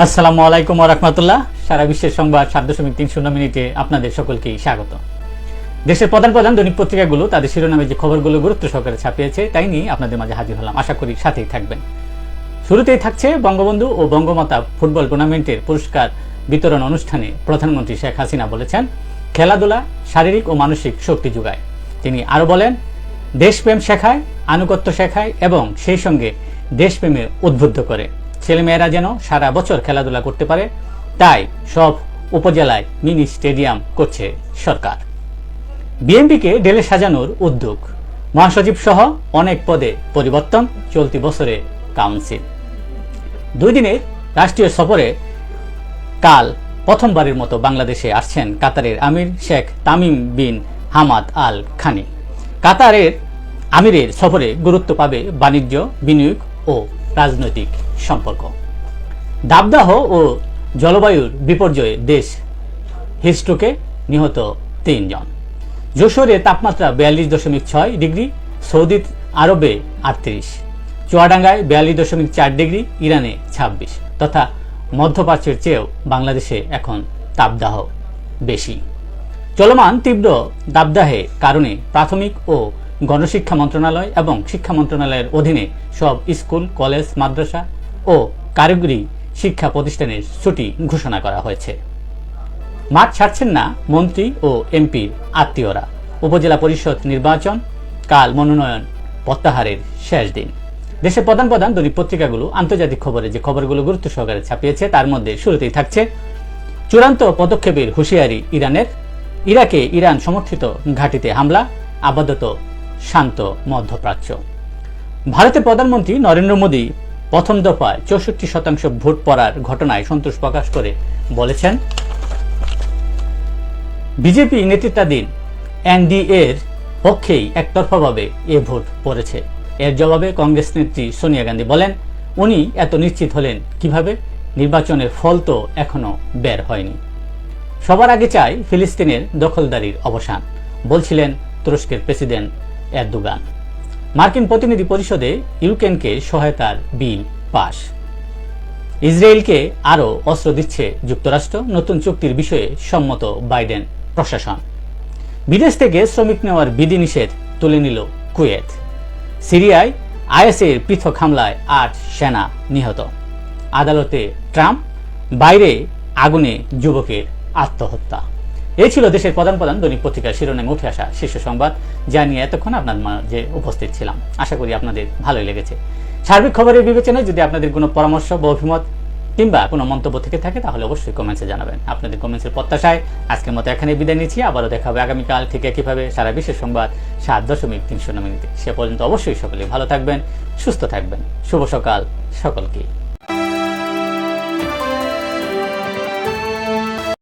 আসসালামু আলাইকুম ওয়া রাহমাতুল্লাহ। সারা বিশ্বের সংবাদ 7.30 মিনিটে আপনাদের সকলকে স্বাগত। দেশের প্রধান প্রধান দৈনিক পত্রিকাগুলো তাদের শিরোনামে যে খবরগুলো গুরুত্ব সহকারে ছাপিয়েছে তাই নিয়ে আপনাদের মাঝে হাজির হলাম। আশা করি সাথেই থাকবেন। শুরুতেই থাকছে বঙ্গবন্ধু ও বঙ্গমাতা ফুটবল টুর্নামেন্টের পুরস্কার বিতরণ অনুষ্ঠানে প্রধানমন্ত্রী শেখ হাসিনা বলেছেন, খেলাধুলা শারীরিক ও মানসিক শক্তি যোগায়। তিনি আরও বলেন, দেশপ্রেম শেখায়, আনুগত্য শেখায় এবং সেই সঙ্গে দেশপ্রেমে উদ্বুদ্ধ করে। ছেলেমেয়েরা যেন সারা বছর খেলাধুলা করতে পারে, তাই সব উপজেলায় মিনি স্টেডিয়াম করছে সরকার। বিএনপিকে ঢেলে সাজানোর উদ্যোগ, মহাসচিব সহ অনেক পদে পরিবর্তন, চলতি বছরে কাউন্সিল। 2 দিনের রাষ্ট্রীয় সফরে কাল প্রথমবারের মতো বাংলাদেশে আসছেন কাতারের আমির Sheikh Tamim bin Hamad Al Thani. কাতারের আমিরের সফরে গুরুত্ব পাবে বাণিজ্য, বিনিয়োগ ও রাজনৈতিক সম্পর্ক। দাবদাহ ও জলবায়ুর বিপর্যয়ে দেশ হিটস্ট্রোকে নিহত 3 জন। যশোরে তাপমাত্রা 42.6 ডিগ্রি, সৌদি আরবে 38, চুয়াডাঙ্গায় 42.4 ডিগ্রি, ইরানে 26, তথা মধ্যপ্রাচ্যের চেয়েও বাংলাদেশে এখন তাপদাহ বেশি। চলমান তীব্র দাবদাহের কারণে প্রাথমিক ও গণশিক্ষা মন্ত্রণালয় এবং শিক্ষা মন্ত্রণালয়ের অধীনে সব স্কুল, কলেজ, মাদ্রাসা ও কারিগরি শিক্ষা প্রতিষ্ঠানের ছুটি ঘোষণা করা হয়েছে। মাঠ ছাড়ছেন না মন্ত্রী ও এমপির আত্মীয়রা। উপজেলা পরিষদ নির্বাচন, কাল মনোনয়ন প্রত্যাহারের শেষ দিন। দেশের প্রধান প্রধান দৈনিক পত্রিকাগুলো আন্তর্জাতিক খবরে যে খবরগুলো গুরুত্ব সহকারে ছাপিয়েছে তার মধ্যে শুরুতেই থাকছে চূড়ান্ত পদক্ষেপের হুঁশিয়ারি ইরানের। ইরাকে ইরান সমর্থিত ঘাঁটিতে হামলা, আপাতত শান্ত মধ্যপ্রাচ্য। ভারতের প্রধানমন্ত্রী নরেন্দ্র মোদী প্রথম দফায় 64% ভোট পড়ার ঘটনায় সন্তোষ প্রকাশ করে বলেছেন, বিজেপি নেতৃত্বাধীন এনডিএর পক্ষেই একতরফাভাবে এ ভোট পড়েছে। এর জবাবে কংগ্রেস নেত্রী সোনিয়া গান্ধী বলেন, উনি এত নিশ্চিত হলেন কিভাবে? নির্বাচনের ফল তো এখনো বের হয়নি। সবার আগে চাই ফিলিস্তিনের দখলদারির অবসান, বলছিলেন তুরস্কের প্রেসিডেন্ট এরদোগান। মার্কিন প্রতিনিধি পরিষদে ইউক্রেনকে সহায়তার বিল পাস। ইসরায়েলকে আরও অস্ত্র দিচ্ছে যুক্তরাষ্ট্র, নতুন চুক্তির বিষয়ে সম্মত বাইডেন প্রশাসন। বিদেশ থেকে শ্রমিক নেওয়ার বিধিনিষেধ তুলে নিল কুয়েত। সিরিয়ায় আইএসের পৃথক হামলায় 8 সেনা নিহত। আদালতে ট্রাম্প, বাইরে আগুনে যুবকের আত্মহত্যা। এই ছিল দেশের প্রধান প্রধান দৈনিক পত্রিকার শিরোনামে উঠে আসা শীর্ষ সংবাদ, যা নিয়ে এতক্ষণ আপনার মাঝে উপস্থিত ছিলাম। আশা করি আপনাদের ভালোই লেগেছে। সার্বিক খবরের বিবেচনায় যদি আপনাদের কোনো পরামর্শ বা অভিমত কিংবা কোনো মন্তব্য থেকে থাকে তাহলে অবশ্যই কমেন্টসে জানাবেন। আপনাদের কমেন্টসের প্রত্যাশায় আজকের মতো এখানে বিদায় নিচ্ছি। আবারও দেখা হবে আগামীকাল ঠিক একইভাবে সারা বিশ্বের সংবাদ 7.30 মিনিটে। সে পর্যন্ত অবশ্যই সকলে ভালো থাকবেন, সুস্থ থাকবেন। শুভ সকাল সকলকে।